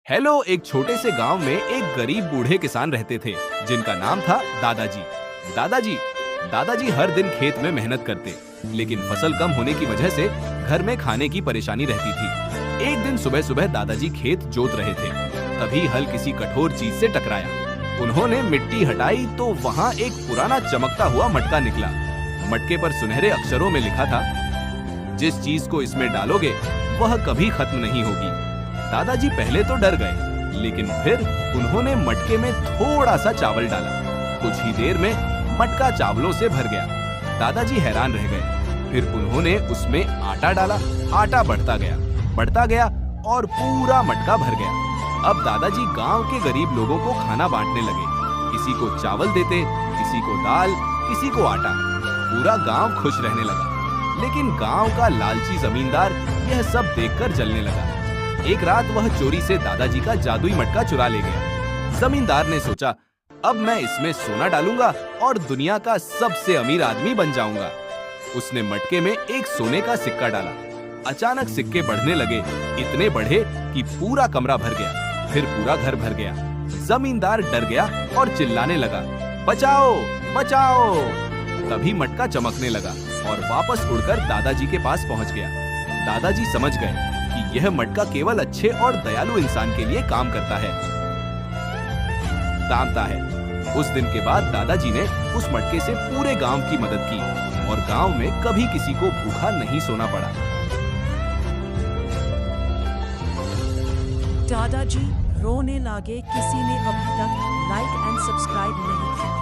Hello. एक छोटे से गांव में एक गरीब बूढ़े किसान रहते थे जिनका नाम था दादाजी। दादाजी दादाजी हर दिन खेत में मेहनत करते, लेकिन फसल कम होने की वजह से घर में खाने की परेशानी रहती थी। एक दिन सुबह सुबह दादाजी खेत जोत रहे थे, तभी हल किसी कठोर चीज से टकराया। उन्होंने मिट्टी हटाई तो वहाँ एक पुराना चमकता हुआ मटका निकला। मटके पर सुनहरे अक्षरों में लिखा था, जिस चीज को इसमें डालोगे वह कभी खत्म नहीं होगी। दादाजी पहले तो डर गए, लेकिन फिर उन्होंने मटके में थोड़ा सा चावल डाला। कुछ ही देर में मटका चावलों से भर गया। दादाजी हैरान रह गए। फिर उन्होंने उसमें आटा डाला। आटा बढ़ता गया और पूरा मटका भर गया। अब दादाजी गांव के गरीब लोगों को खाना बांटने लगे। किसी को चावल देते, किसी को दाल, किसी को आटा। पूरा गांव खुश रहने लगा। लेकिन गांव का लालची जमींदार यह सब देखकर जलने लगा। एक रात वह चोरी से दादाजी का जादुई मटका चुरा ले गया। जमींदार ने सोचा, अब मैं इसमें सोना डालूंगा और दुनिया का सबसे अमीर आदमी बन जाऊंगा। उसने मटके में एक सोने का सिक्का डाला। अचानक सिक्के बढ़ने लगे, इतने बढ़े कि पूरा कमरा भर गया, फिर पूरा घर भर गया। जमींदार डर गया और चिल्लाने लगा, बचाओ बचाओ। तभी मटका चमकने लगा और वापस उड़कर दादाजी के पास पहुंच गया। दादाजी समझ गए कि यह मटका केवल अच्छे और दयालु इंसान के लिए काम करता है। उस दिन के बाद दादाजी ने उस मटके से पूरे गांव की मदद की और गांव में कभी किसी को भूखा नहीं सोना पड़ा। दादाजी रोने लगे। किसी ने अभी तक लाइक एंड सब्सक्राइब नहीं किया।